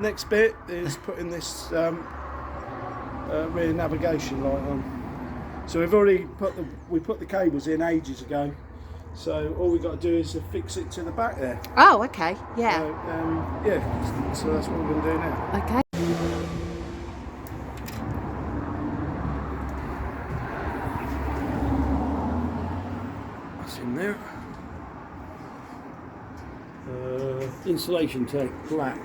Next bit is putting this rear navigation light on. So we've already put the cables in ages ago. So all we've got to do is fix it to the back there. Oh, okay. Yeah. So, yeah. So that's what we're going to do now. Okay. What's in there? Insulation tape, black.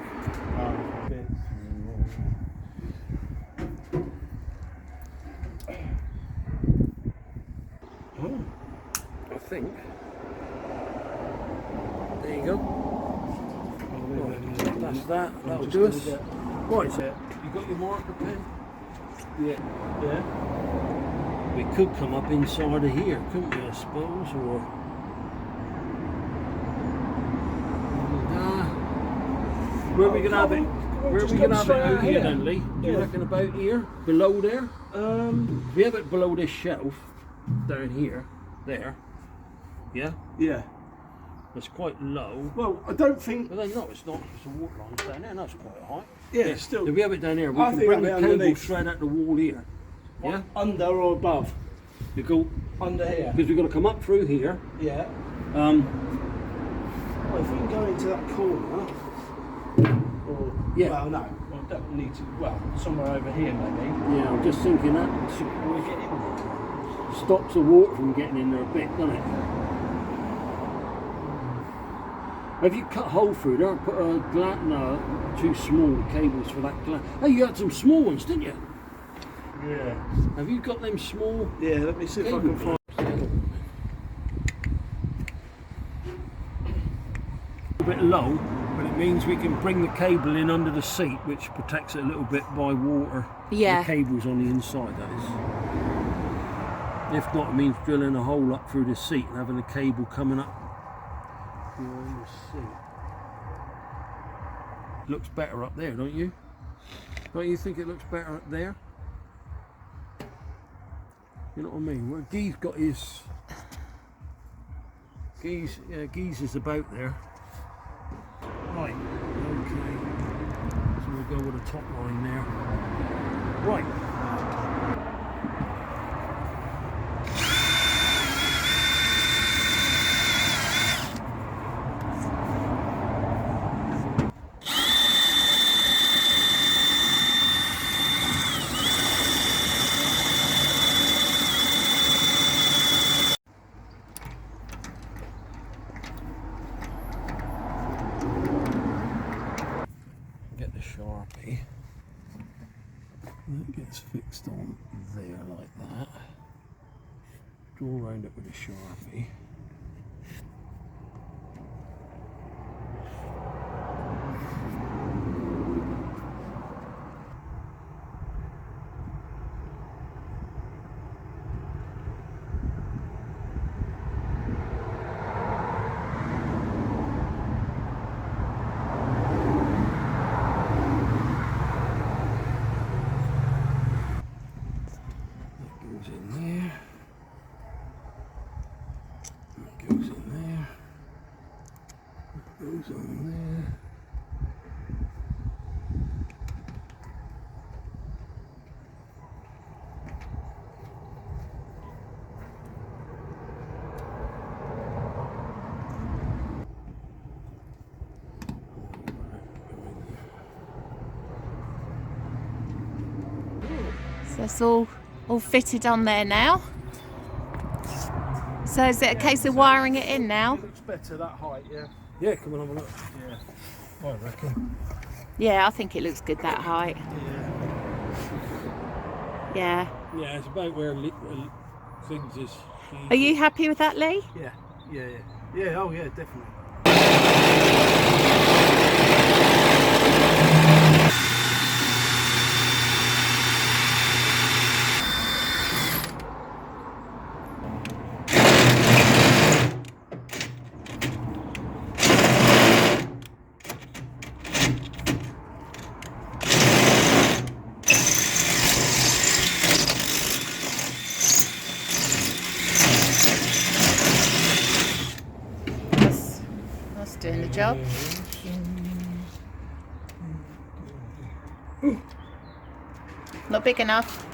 I think. There you go. Right, that's that. That'll do us. Right, so you got your marker pen? Yeah. Yeah. We could come up inside of here, couldn't we, I suppose, or... Where are we going to have it? Where are we going to have it out here then, Lee? Do you reckon about here? Below there? If we have it below this shelf, down here, there, yeah? Yeah. It's quite low. Well, I don't think. But then no, it's not. It's a water line down there. That's quite high. Yeah, still. If we have it down here, we I can think bring the that'll be cable underneath. straight out the wall here. Yeah? Under or above? You go Under here. because we've got to come up through here. Yeah. Um, Well, if we can go into that corner, or Yeah. well, no, we don't need to. Well, somewhere over here maybe. yeah, I'm just thinking that We get in there. stops the water from getting in there a bit, doesn't it? Have you cut a hole through there and put a no, too small cables for that glass? Hey, you had some small ones, didn't you? Yeah. Have you got them small? Yeah. Let me see if I can find. A bit low, but it means we can bring the cable in under the seat, which protects it a little bit by water. Yeah. The cable's on the inside, that is. If not, it means drilling a hole up through the seat and having the cable coming up behind the seat. Looks better up there, don't you? Don't you think it looks better up there? You know what I mean? Where Guy's got his... Guy's is about there. Right, okay. So we'll go with the top line there. Right. Get the Sharpie. That gets fixed on there like that. Draw around it with a Sharpie. Goes in there. That goes in there. That goes on there. So it's all fitted on there now. So is it a case of wiring it in now? It looks better that height. Yeah. Yeah, come on, have a look. Yeah. I reckon. Yeah, I think it looks good that height. Yeah. Yeah, it's about where things is. Are you happy with that, Lee? Yeah. Yeah. Yeah. Yeah. Oh yeah, definitely. That's doing the job. Not big enough.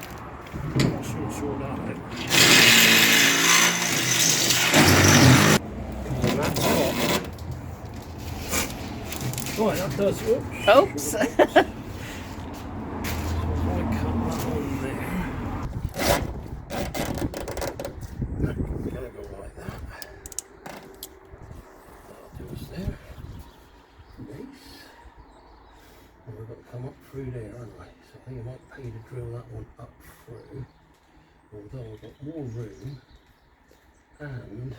Sort that out. And that's hot. Right, that does. Oops. Oops. I cut that on there. Gonna go like that. That'll do us there. Nice. And we've got to come up through there, aren't we? So I think I might pay to drill that one up through. Although I've got more room, and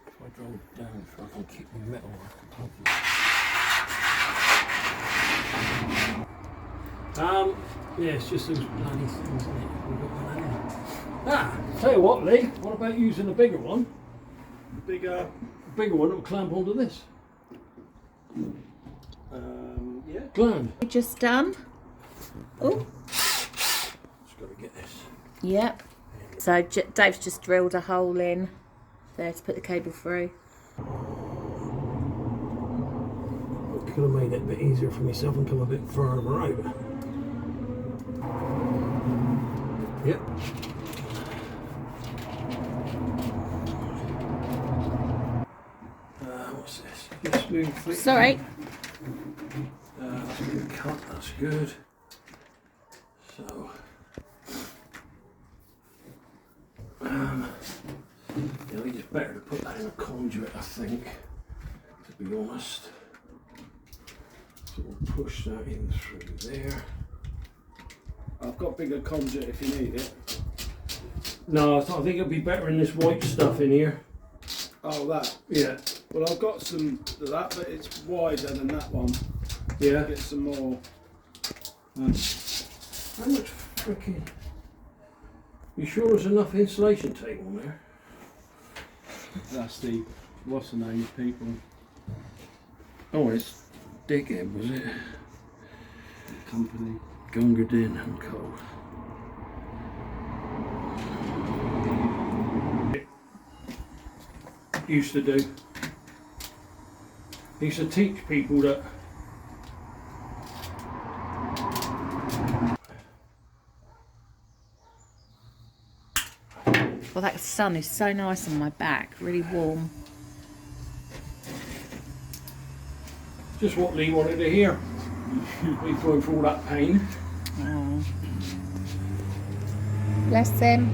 if I drill down so I can keep the metal yeah, it's just those bloody things in it. We've got one in. Tell you what, Lee, what about using a bigger one? Bigger. A bigger one that will clamp onto this. Yeah. Gland. We just done. Oh. Just got to get this. Yep. So Dave's just drilled a hole in there to put the cable through. I could have made it a bit easier for myself and come a bit further out. Yep. What's this? Just smooth flick. Sorry. That's been cut, that's good. So, yeah, it's better to put that in a conduit, I think, to be honest. So we'll push that in through there. I've got bigger conduit if you need it. No, I think it'll be better in this white stuff in here. Oh, that. Yeah. Well, I've got some of that, but it's wider than that one. Yeah. Get some more. How much freaking... You sure there's enough insulation tape on there? That's the, what's the name of people? Oh, it's Dickhead, was it? Company. Gungardin and Co. Used to do. Used to teach people that Well, that sun is so nice on my back, really warm. just what Lee wanted to hear. We going through all that pain. Oh. Bless him.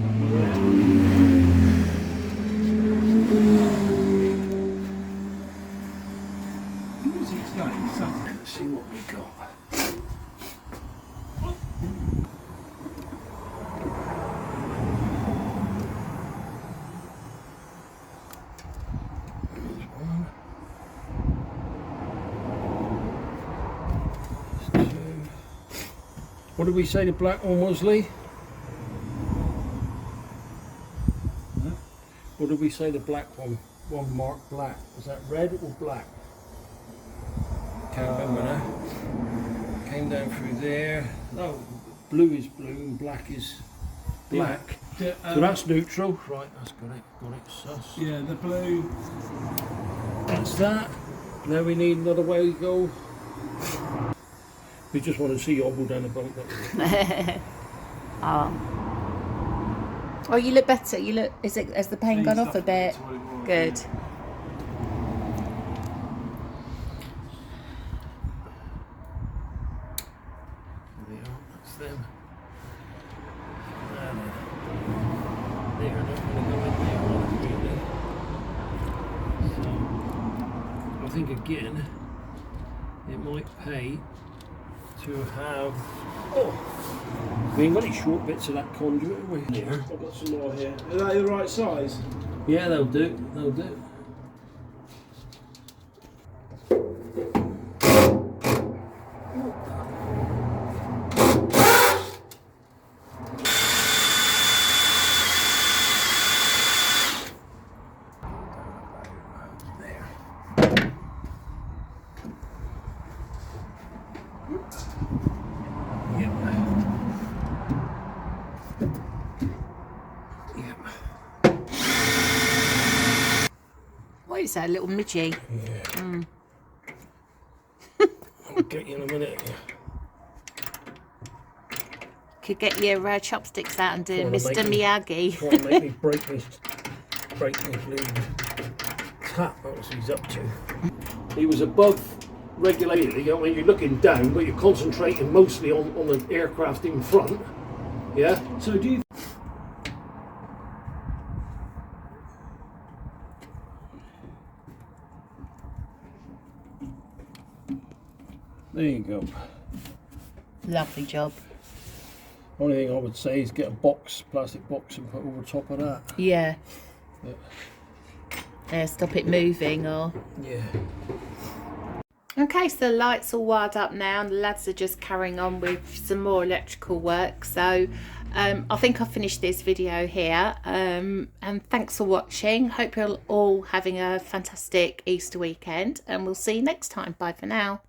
Let's see what we got. There's one. There's two. What did we say the black one was, Lee? What did we say the black one marked black? Was that red or black? Can't remember now. Came down through there. No, blue is blue and black is black. So So that's neutral. Right, that's got it. Got it. Sus. yeah, the blue. That's that. Now we need another way to go. We just want to see you hobble down the boat. Oh. Oh, you look better. You look. Is it? Has the pain gone off a bit? Good. There, that's them. They're not going to go in there, are they, really? So, I think again, it might pay to have. Oh, we ain't got any short bits of that conduit, have we? There. I've got some more here. Are they the right size? Yeah, they'll do. They'll do. What is that, a little midgie? Yeah. get you in a minute. Could get your chopsticks out and do Trying to Mr. make me- Miyagi. Trying to make me break me lead. Tap, that was what he's up to. He was above regulated. You know, when you're looking down, but you're concentrating mostly on the aircraft in front. Yeah. So do you? There you go. Lovely job. Only thing I would say is get a box, plastic box, and put over top of that. Yeah. Yeah. Stop it moving or... Yeah. Okay, so the lights all wired up now and the lads are just carrying on with some more electrical work. So I think I'll finish this video here. And thanks for watching. Hope you're all having a fantastic Easter weekend and we'll see you next time. Bye for now.